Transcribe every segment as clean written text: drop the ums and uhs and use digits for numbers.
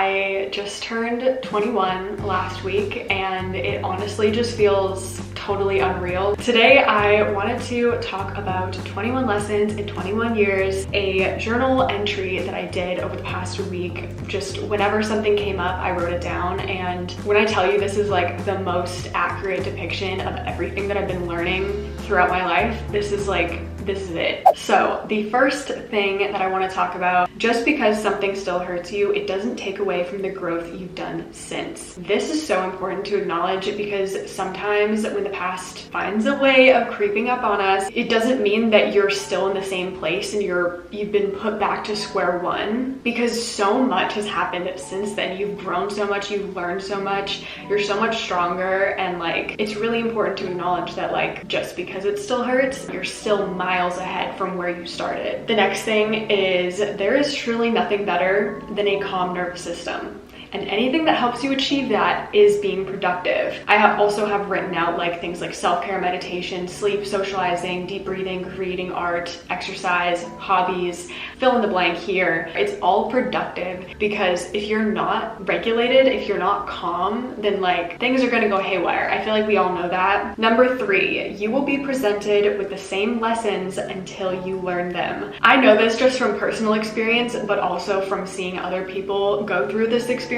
I just turned 21 last week and it honestly just feels totally unreal. Today I wanted to talk about 21 lessons in 21 years, a journal entry that I did over the past week. Just whenever something came up, I wrote it down, and when I tell you this is like the most accurate depiction of everything that I've been learning throughout my life, this is it. So the first thing that I want to talk about, just because something still hurts you, it doesn't take away from the growth you've done since. This is so important to acknowledge because sometimes when the past finds a way of creeping up on us, it doesn't mean that you're still in the same place and you've been put back to square one, because so much has happened since then. You've grown so much, you've learned so much, you're so much stronger, and like it's really important to acknowledge that like just because it still hurts, you're still miles ahead from where you started. The next thing is there is truly nothing better than a calm nervous system. And anything that helps you achieve that is being productive. I also have written out like things like self-care, meditation, sleep, socializing, deep breathing, creating art, exercise, hobbies, fill in the blank here. It's all productive, because if you're not regulated, if you're not calm, then like things are gonna go haywire. I feel like we all know that. Number 3, you will be presented with the same lessons until you learn them. I know this just from personal experience, but also from seeing other people go through this experience.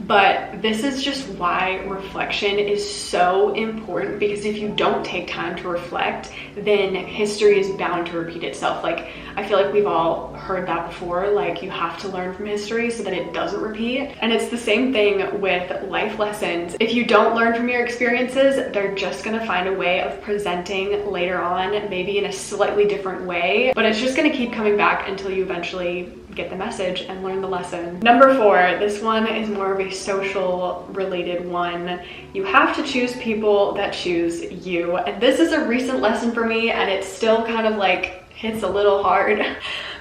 But this is just why reflection is so important, because if you don't take time to reflect, then history is bound to repeat itself. Like, I feel like we've all heard that before, like you have to learn from history so that it doesn't repeat. And it's the same thing with life lessons. If you don't learn from your experiences, they're just gonna find a way of presenting later on, maybe in a slightly different way, but it's just gonna keep coming back until you eventually get the message and learn the lesson. Number 4, this one is more of a social related one. You have to choose people that choose you. And this is a recent lesson for me, and it still kind of like hits a little hard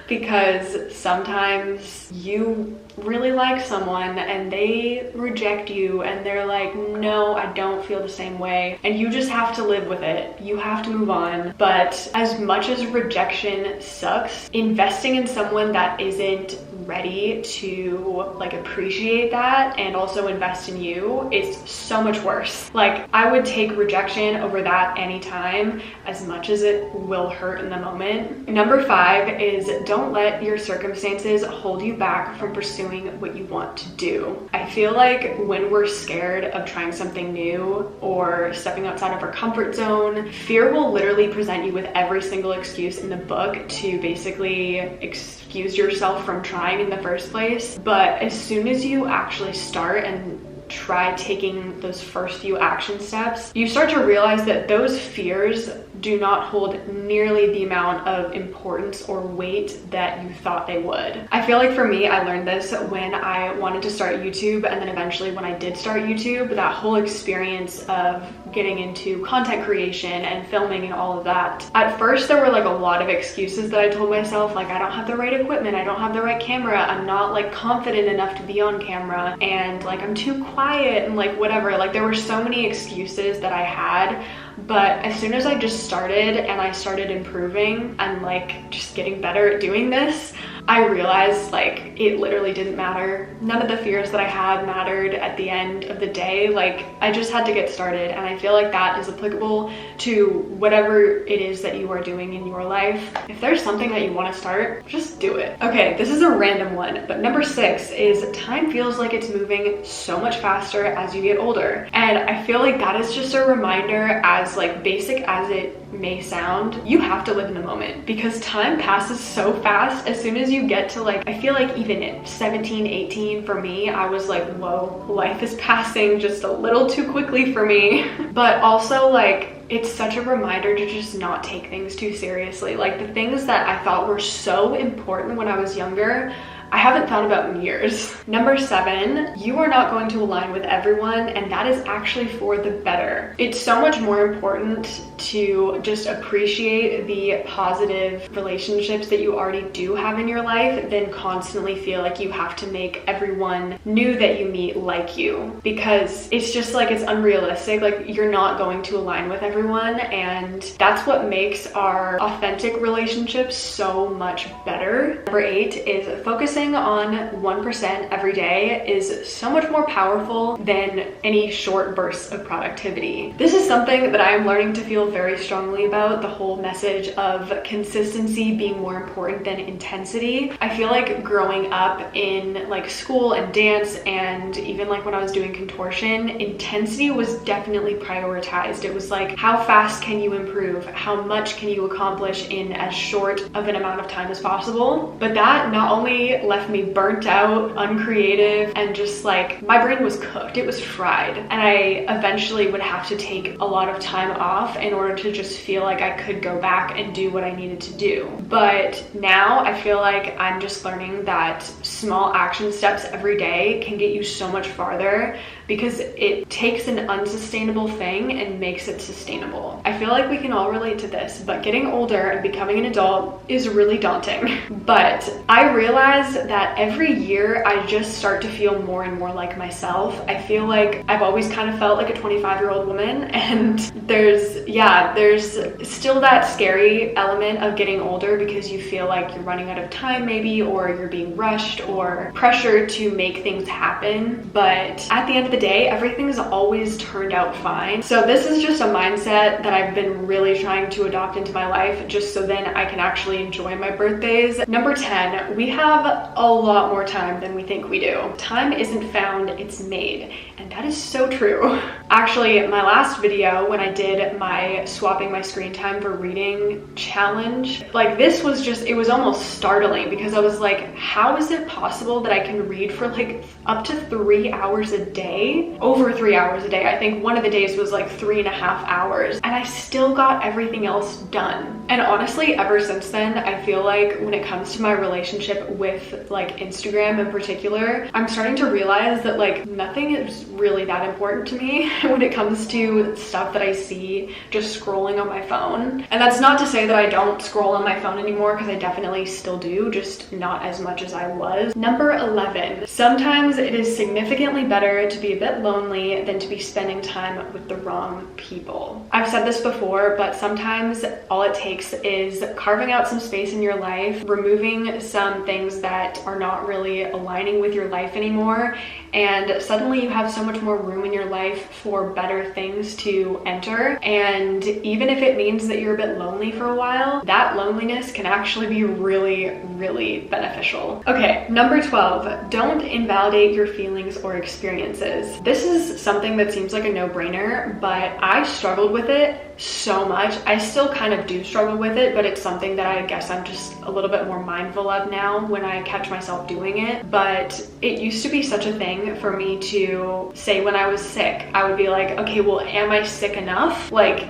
because sometimes you really like someone and they reject you and they're like, no, I don't feel the same way, and you just have to live with it. You have to move on. But as much as rejection sucks, investing in someone that isn't ready to like appreciate that and also invest in you is so much worse. Like, I would take rejection over that anytime, as much as it will hurt in the moment. Number 5 is don't let your circumstances hold you back from pursuing what you want to do. I feel like when we're scared of trying something new or stepping outside of our comfort zone, fear will literally present you with every single excuse in the book to basically excuse yourself from trying in the first place. But as soon as you actually start and try taking those first few action steps, you start to realize that those fears do not hold nearly the amount of importance or weight that you thought they would. I feel like for me, I learned this when I wanted to start YouTube, and then eventually when I did start YouTube, that whole experience of getting into content creation and filming and all of that. At first, there were like a lot of excuses that I told myself, like I don't have the right equipment, I don't have the right camera, I'm not like confident enough to be on camera, and like I'm too quiet, and like whatever. Like there were so many excuses that I had. But as soon as I just started and I started improving and like just getting better at doing this, I realized like it literally didn't matter. None of the fears that I had mattered at the end of the day. Like I just had to get started, and I feel like that is applicable to whatever it is that you are doing in your life. If there's something that you want to start, just do it. Okay, this is a random one, but number 6 is time feels like it's moving so much faster as you get older. And I feel like that is just a reminder, as like basic as it may sound, you have to live in the moment, because time passes so fast. As soon as you get to like, I feel like even at 17, 18 for me, I was like, whoa, life is passing just a little too quickly for me. But also like, it's such a reminder to just not take things too seriously. Like the things that I thought were so important when I was younger, I haven't thought about in years. Number 7, you are not going to align with everyone, and that is actually for the better. It's so much more important to just appreciate the positive relationships that you already do have in your life than constantly feel like you have to make everyone new that you meet like you, because it's just like, it's unrealistic. Like you're not going to align with everyone, and that's what makes our authentic relationships so much better. Number 8 is focusing focusing on 1% every day is so much more powerful than any short bursts of productivity. This is something that I am learning to feel very strongly about, the whole message of consistency being more important than intensity. I feel like growing up in like school and dance, and even like when I was doing contortion, intensity was definitely prioritized. It was like, how fast can you improve? How much can you accomplish in as short of an amount of time as possible? But that not only left me burnt out, uncreative, and just like my brain was cooked, it was fried. And I eventually would have to take a lot of time off in order to just feel like I could go back and do what I needed to do. But now I feel like I'm just learning that small action steps every day can get you so much farther, because it takes an unsustainable thing and makes it sustainable. I feel like we can all relate to this, but getting older and becoming an adult is really daunting. But I realized that every year I just start to feel more and more like myself. I feel like I've always kind of felt like a 25-year-old woman, and there's still that scary element of getting older because you feel like you're running out of time maybe, or you're being rushed or pressured to make things happen. But at the end of the day, everything's always turned out fine. So this is just a mindset that I've been really trying to adopt into my life, just so then I can actually enjoy my birthdays. Number 10, we have a lot more time than we think we do. Time isn't found, it's made. And that is so true. Actually, my last video, when I did my swapping my screen time for reading challenge, like this was just, it was almost startling, because I was like, how is it possible that I can read for like up to 3 hours a day? Over 3 hours a day. I think one of the days was like 3.5 hours, and I still got everything else done. And honestly, ever since then, I feel like when it comes to my relationship with like Instagram in particular, I'm starting to realize that like nothing is really that important to me when it comes to stuff that I see just scrolling on my phone. And that's not to say that I don't scroll on my phone anymore, because I definitely still do, just not as much as I was. Number 11, sometimes it is significantly better to be a bit lonely than to be spending time with the wrong people. I've said this before, but sometimes all it takes is carving out some space in your life, removing some things that are not really aligning with your life anymore, and suddenly you have so much more room in your life for better things to enter. And even if it means that you're a bit lonely for a while, that loneliness can actually be really, really beneficial. Okay, number 12, don't invalidate your feelings or experiences. This is something that seems like a no-brainer, but I struggled with it so much. I still kind of do struggle with it, but it's something that I guess I'm just a little bit more mindful of now when I catch myself doing it. But it used to be such a thing for me to say when I was sick, I would be like, okay, well, am I sick enough? Like,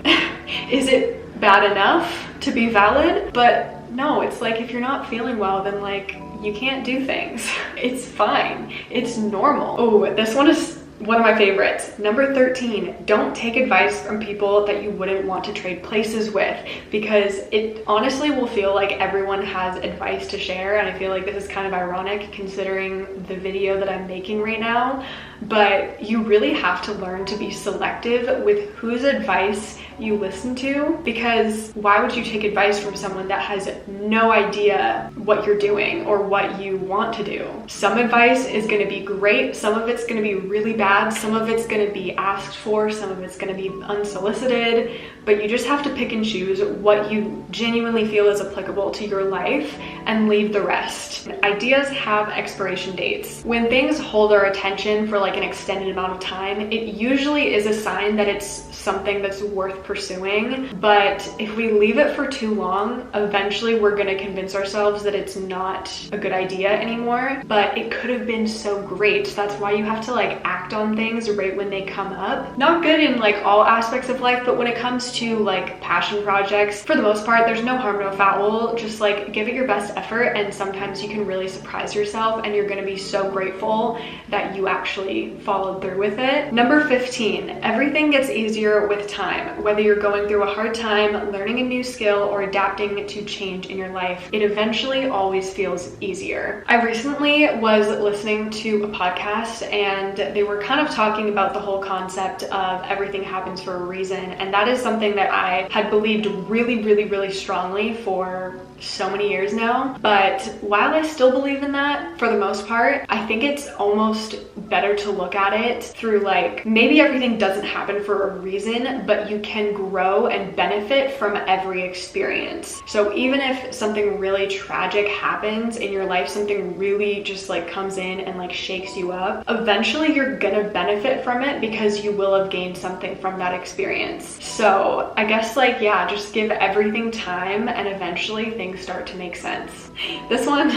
is it bad enough to be valid? But no, it's like, if you're not feeling well, then like, you can't do things. It's fine. It's normal. Oh, this one is one of my favorites. Number 13, don't take advice from people that you wouldn't want to trade places with, because it honestly will feel like everyone has advice to share. And I feel like this is kind of ironic considering the video that I'm making right now, but you really have to learn to be selective with whose advice you listen to, because why would you take advice from someone that has no idea what you're doing or what you want to do? Some advice is going to be great, some of it's going to be really bad, some of it's going to be asked for, some of it's going to be unsolicited, but you just have to pick and choose what you genuinely feel is applicable to your life and leave the rest. Ideas have expiration dates. When things hold our attention for like an extended amount of time, it usually is a sign that it's something that's worth pursuing. But if we leave it for too long, eventually we're going to convince ourselves that it's not a good idea anymore, but it could have been so great. That's why you have to like act on things right when they come up. Not good in like all aspects of life, but when it comes to like passion projects, for the most part, there's no harm, no foul. Just like give it your best effort, and sometimes you can really surprise yourself and you're going to be so grateful that you actually followed through with it. Number 15, everything gets easier with time. Whether you're going through a hard time, learning a new skill, or adapting to change in your life, it eventually always feels easier. I recently was listening to a podcast, and they were kind of talking about the whole concept of everything happens for a reason, and that is something that I had believed really strongly for so many years now. But while I still believe in that for the most part, I think it's almost better to look at it through like, maybe everything doesn't happen for a reason, but you can grow and benefit from every experience. So even if something really tragic happens in your life, something really just like comes in and like shakes you up, eventually you're gonna benefit from it because you will have gained something from that experience. So I guess like, yeah, just give everything time and eventually things start to make sense. This one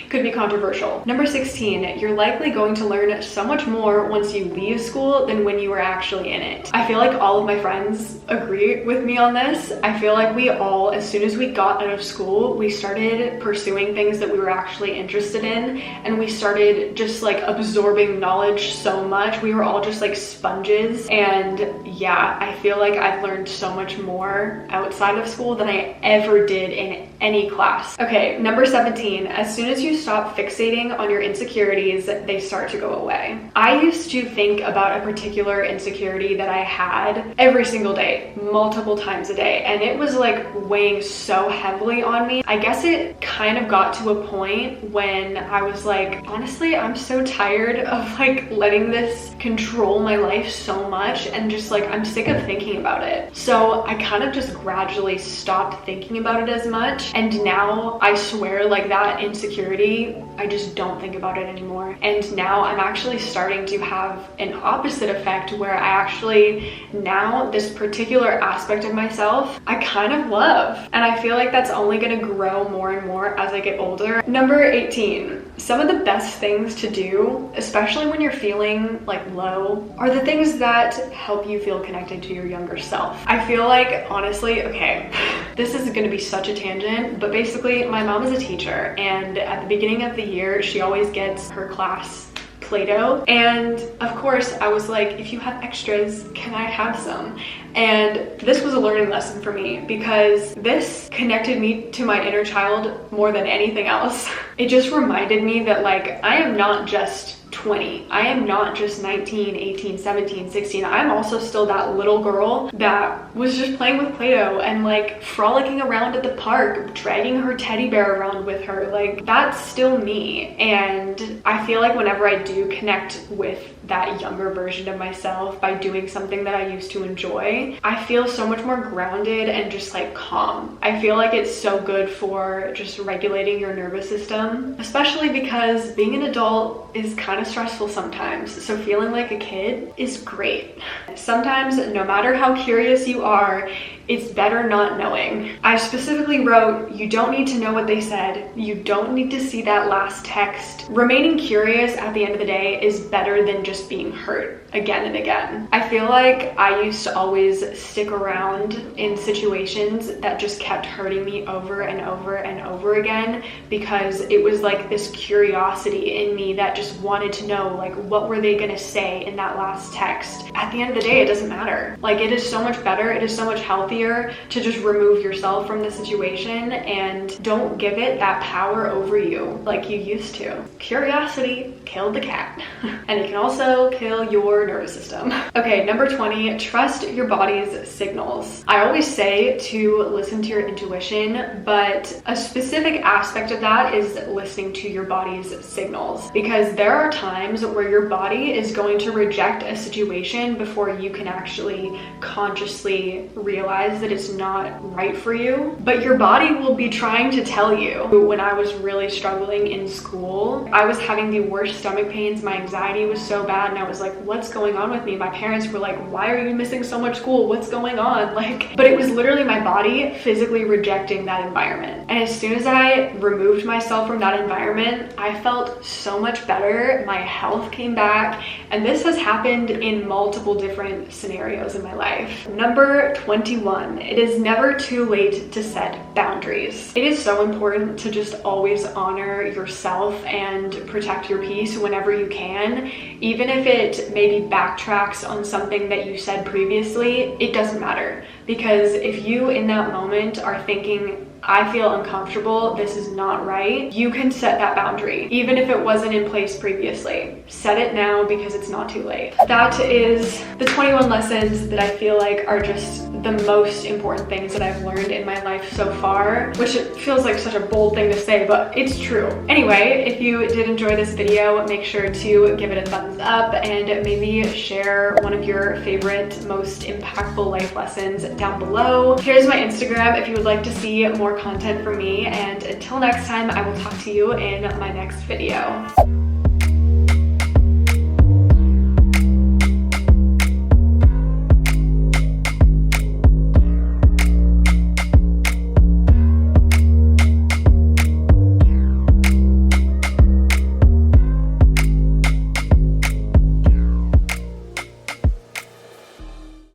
could be controversial. Number 16, you're likely going to learn so much more once you leave school than when you were actually in it. I feel like all of my friends agree with me on this. I feel like we all, as soon as we got out of school, we started pursuing things that we were actually interested in, and we started just like absorbing knowledge so much. We were all just like sponges, and yeah, I feel like I've learned so much more outside of school than I ever did in any class. Okay, number 17, as soon as you stop fixating on your insecurities, they start to go away. I used to think about a particular insecurity that I had every single day, multiple times a day, and it was like weighing so heavily on me. I guess it kind of got to a point when I was like, honestly, I'm so tired of like letting this control my life so much, and just like I'm sick of thinking about it. So I kind of just gradually stopped thinking about it as much, and now I swear like that insecurity, I just don't think about it anymore. And now I'm actually starting to have an opposite effect where I actually, now this particular aspect of myself, I kind of love. And I feel like that's only gonna grow more and more as I get older. Number 18, some of the best things to do, especially when you're feeling like low, are the things that help you feel connected to your younger self. I feel like, honestly, okay, this is gonna be such a tangent, but basically my mom is a teacher, and at the beginning of the year, she always gets her class Play-Doh, and of course I was like, if you have extras, can I have some? And this was a learning lesson for me because this connected me to my inner child more than anything else. It just reminded me that like, I am not just 20. I am not just 19, 18, 17, 16. I'm also still that little girl that was just playing with Play-Doh and like frolicking around at the park, dragging her teddy bear around with her. Like, that's still me. And I feel like whenever I do connect with that younger version of myself by doing something that I used to enjoy, I feel so much more grounded and just like calm. I feel like it's so good for just regulating your nervous system, especially because being an adult is kind of stressful sometimes. So feeling like a kid is great. Sometimes, no matter how curious you are, it's better not knowing. I specifically wrote, you don't need to know what they said. You don't need to see that last text. Remaining curious at the end of the day is better than just being hurt again and again. I feel like I used to always stick around in situations that just kept hurting me over and over and over again because it was like this curiosity in me that just wanted to know, like, what were they gonna say in that last text? At the end of the day, it doesn't matter. Like, it is so much better, it is so much healthier to just remove yourself from the situation and don't give it that power over you like you used to. Curiosity killed the cat. And it can also kill your nervous system. Okay, number 20, trust your body's signals. I always say to listen to your intuition, but a specific aspect of that is listening to your body's signals, because there are times where your body is going to reject a situation before you can actually consciously realize that it's not right for you, but your body will be trying to tell you. When I was really struggling in school, I was having the worst stomach pains, my anxiety was so bad, and I was like, what's going on with me? My parents were like, why are you missing so much school? What's going on? Like, but it was literally my body physically rejecting that environment. And as soon as I removed myself from that environment, I felt so much better. My health came back, and this has happened in multiple different scenarios in my life. Number 21, it is never too late to set boundaries. It is so important to just always honor yourself and protect your peace whenever you can, even if it maybe backtracks on something that you said previously. It doesn't matter, because if you in that moment are thinking I feel uncomfortable, this is not right, you can set that boundary. Even if it wasn't in place previously, set it now because it's not too late. That is the 21 lessons that I feel like are just the most important things that I've learned in my life so far, which it feels like such a bold thing to say, but it's true. Anyway, if you did enjoy this video, make sure to give it a thumbs up and maybe share one of your favorite, most impactful life lessons down below. Here's my Instagram if you would like to see more content from me, and until next time, I will talk to you in my next video.